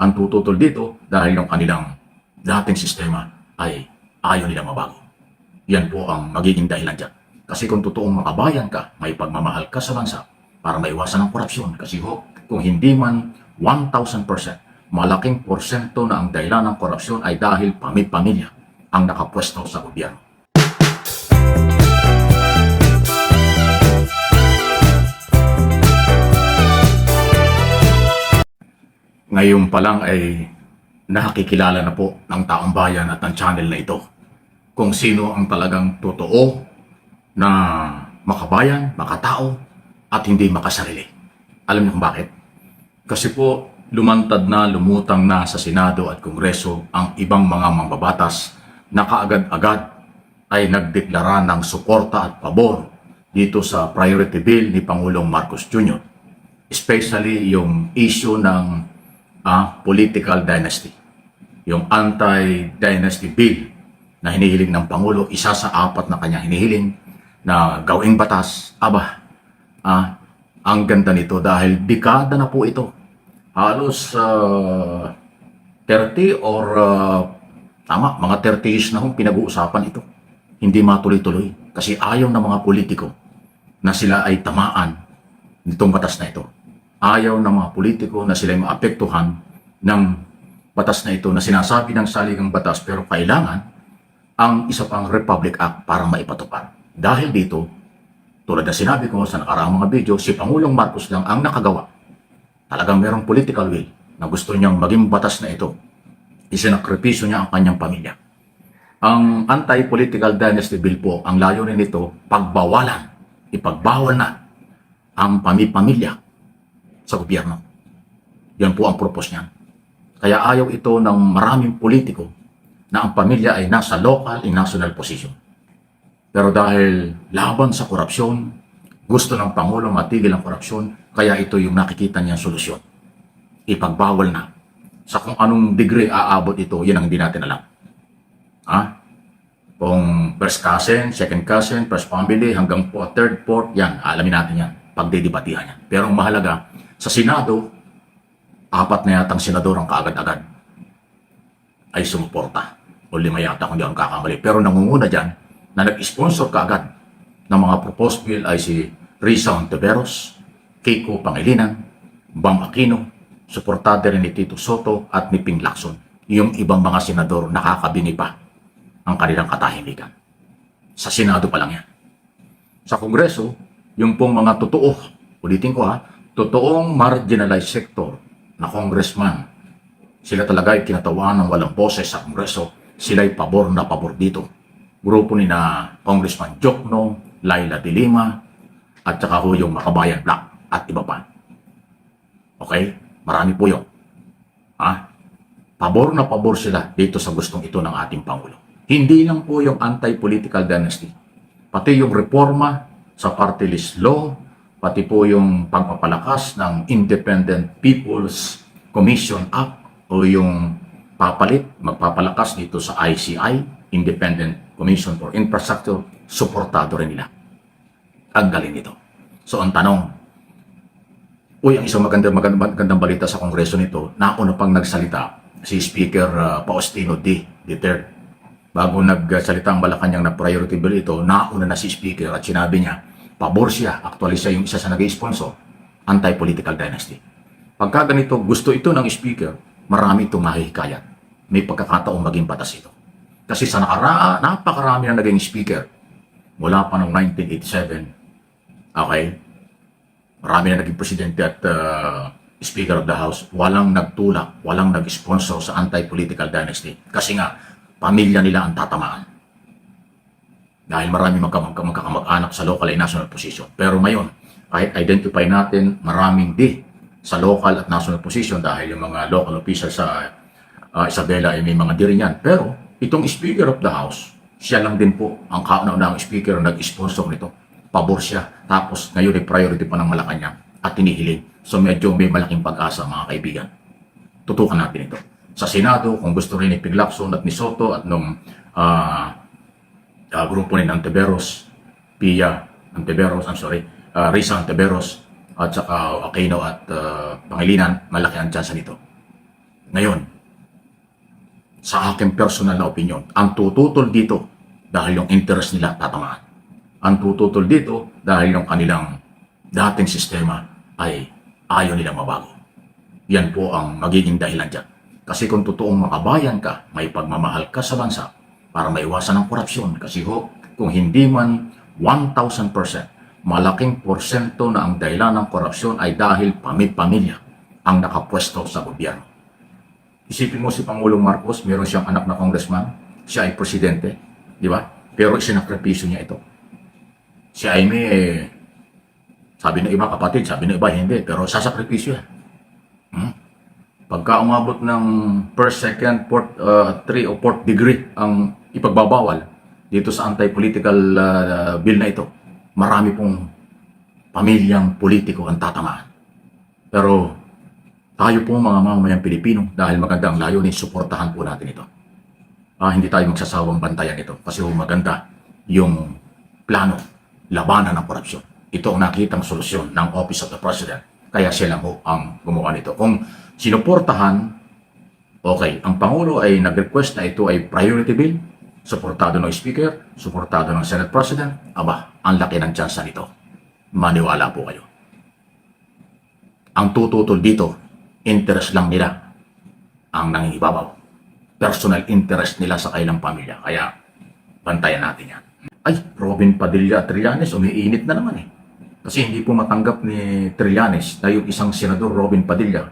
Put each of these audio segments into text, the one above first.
ang tututol dito dahil yung kanilang dating sistema ay ayaw nila mabago. Yan po ang magiging dahilan dyan. Kasi kung totoong makabayan ka, may pagmamahal ka sa bansa para maiwasan ang korupsyon. Kasi kung hindi man 1,000%, malaking porsyento na ang dahilan ng korupsyon ay dahil pamilya ang nakapwesto sa gobyerno. Ngayon pa lang ay nakikilala na po ng taong bayan at ng channel na ito kung sino ang talagang totoo na makabayan, makatao at hindi makasarili. Alam niyo kung bakit? Kasi po lumantad na, lumutang na sa Senado at Kongreso ang ibang mga mambabatas na kaagad-agad ay nagdeklara ng suporta at pabor dito sa priority bill ni Pangulong Marcos Jr. Especially yung issue ng political dynasty. Yung anti-dynasty bill na hinihiling ng Pangulo, isa sa 4 na kanya hinihiling na gawing batas. Ang ganda nito dahil dekada na po ito. Halos 30 or mga 30 years na hong pinag-uusapan ito. Hindi matuloy-tuloy kasi ayaw ng mga politiko na sila ay tamaan nitong batas na ito. Ayaw ng mga politiko na sila ay maapektuhan ng batas na ito na sinasabi ng saligang batas pero kailangan ang isa pang Republic Act para maipatupad. Dahil dito, tulad na sinabi ko sa nakaraang mga video, si Pangulong Marcos lang ang nakagawa. Talagang merong political will na gusto niyang maging batas na ito. Isinakripisyo niya ang kanyang pamilya. Ang anti-political dynasty bill po, ang layunin nito, pagbawalan, ipagbawal na ang pamilya sa gobyerno. Yan po ang purpose niyan. Kaya ayaw ito ng maraming politiko na ang pamilya ay nasa local and national position. Pero dahil laban sa korupsyon, gusto ng Pangulo matigil ang korupsyon, kaya ito yung nakikita niyang solusyon. Ipagbawal na. Sa kung anong degree aabot ito, yan ang hindi natin alam. Kung first cousin, second cousin, first family, hanggang po third, fourth, yan, alamin natin yan. Pagdidibatihan yan. Pero ang mahalaga, sa Senado, 4 na yatang senador ang kaagad-agad ay sumuporta. O 5 yata kung di ako kakamali. Pero nangunguna dyan na nag-sponsor kaagad ng mga proposed bill ay si Risa Hontiveros, Kiko Pangilinan, Bam Aquino, suportado rin ni Tito Soto at ni Ping Lacson. Yung ibang mga senador nakakabini pa ang kanilang katahimikan. Sa Senado pa lang yan. Sa Kongreso, yung pong mga totoo, ulitin ko totoong marginalized sector na congressman, sila talaga ay kinatawaan ng walang boses sa Kongreso, sila ay pabor na pabor dito. Grupo ni na Congressman Jokno, Laila de Lima, at saka yung Makabayan Black at iba pa. Okay? Marami po yun. Pabor na pabor sila dito sa gustong ito ng ating Pangulo. Hindi lang po yung anti-political dynasty, pati yung reforma sa party list law, pati po yung pagpapalakas ng Independent People's Commission Act o yung magpapalakas dito sa ICI, Independent Commission for Infrastructure, suportado rin nila. Ang galing nito. So ang tanong, ang isang magandang balita sa Kongreso nito, nauna pang nagsalita si Speaker Faustino D. III. Bago nagsalita ang Malacanang na priority bill ito, nauna na si Speaker at sinabi niya, pabor siya, actually siya yung isa sa nag-sponsor, anti-political dynasty. Pagka ganito, gusto ito ng Speaker, marami itong mahihikayat. May pagkakataong maging batas ito. Kasi sa nakaraan, napakarami na naging Speaker. Mula pa noong 1987, okay, marami na naging Presidente at Speaker of the House, walang nagtulak, walang nag-sponsor sa anti-political dynasty. Kasi nga, pamilya nila ang tatamaan. Dahil marami magkakamag-anak sa local and national position. Pero ngayon, kahit identify natin maraming di sa local at national position dahil yung mga local officials sa Isabela ay may mga di rin yan. Pero itong Speaker of the House, siya lang din po ang kauna-unahang speaker na nag-sponsor nito. Pabor siya. Tapos ngayon ay priority pa ng Malacanang at tinihiling. So medyo may malaking pag-asa mga kaibigan. Tutukan natin ito. Sa Senado, kung gusto rin ni Ping Lacson at ni Soto at nung grupo ni Hontiveros, Risa Hontiveros at saka Aquino at Pangilinan, malaki ang tsansa nito. Ngayon, sa aking personal na opinion, ang tututol dito dahil yung interest nila tatamaan. Ang tututol dito dahil yung kanilang dating sistema ay ayaw nilang mabago. Yan po ang magiging dahilan dyan. Kasi kung totoong makabayan ka, may pagmamahal ka sa bansa para maiwasan ang korupsyon. Kasi kung hindi man 1,000%, malaking porsyento na ang dahilan ng korupsyon ay dahil pamilya ang nakapwesto sa gobyerno. Isipin mo si Pangulong Marcos, meron siyang anak na congressman, siya ay presidente, di ba? Pero isinakripisyo niya ito. Si Aimee, sabi ng iba kapatid, sabi ng iba hindi, pero sasakripisyo yan. Pagka umabot ng first, second, fourth, 3 o 4th degree ang ipagbabawal dito sa anti-political bill na ito, marami pong pamilyang politiko ang tatamaan. Pero tayo po mga mamamayang Pilipino, dahil maganda ang layunin, suportahan po natin ito. Hindi tayo magsasawang bantayan ito kasi maganda yung plano, labanan ng korupsyon. Ito ang nakitang solusyon ng Office of the President. Kaya siya lang po ang gumawa nito. Kung sinuportahan, okay, ang Pangulo ay nag-request na ito ay priority bill, suportado ng Speaker, suportado ng Senate President, ang laki ng tsansa nito. Maniwala po kayo. Ang tututol dito, interest lang nila ang nangingibabaw. Personal interest nila sa kailang pamilya. Kaya, bantayan natin yan. Ay, Robin Padilla at Trillanes, umiinit na naman eh. Kasi hindi po matanggap ni Trillanes na yung isang senador, Robin Padilla,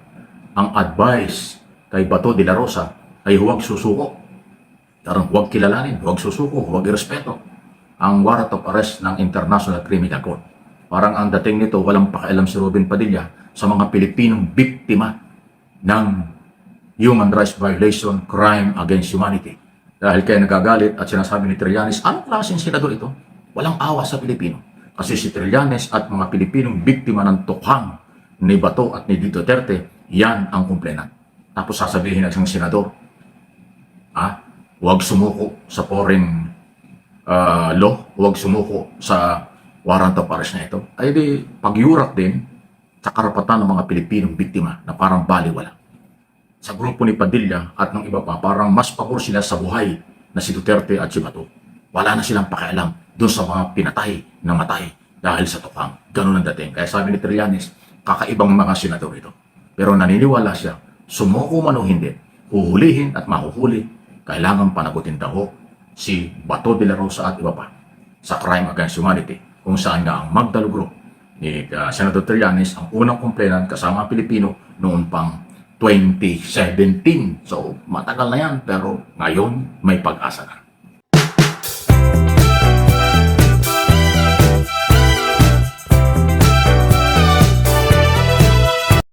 ang advice kay Bato de la Rosa ay huwag susuko. Tarang huwag kilalanin, huwag susuko, huwag irespeto ang warrant of arrest ng International Criminal Court. Parang ang dating nito, walang pakialam si Robin Padilla sa mga Pilipinong biktima ng human rights violation, crime against humanity. Dahil kaya nagagalit at sinasabi ni Trillanes, anong klaseng senador ito? Walang awa sa Pilipino. Kasi si Trillanes at mga Pilipinong biktima ng tukhang ni Bato at ni Duterte, yan ang kumplenan. Tapos sasabihin ng isang senador, huwag sumuko sa foreign law, huwag sumuko sa warrant of arrest na ito. Ay di, pagyurak din sa karapatan ng mga Pilipinong biktima na parang baliwala. Sa grupo ni Padilla at ng iba pa, parang mas pabor sila sa buhay na si Duterte at si Bato. Wala na silang pakialam doon sa mga pinatay na matay dahil sa tukang. Ganun ang dating. Kaya sabi ni Trillanes, kakaibang mga senador ito. Pero naniniwala siya, sumuko man o hindi, huhulihin at mahuhuli, kailangan panagutin daw si Bato de la Rosa at iba pa sa crime against humanity, kung saan nga ang Magdalo Group ni Senator Trillanes ang unang kumplenan kasama Pilipino noon pang 2017. So matagal na yan, pero ngayon may pag-asa na.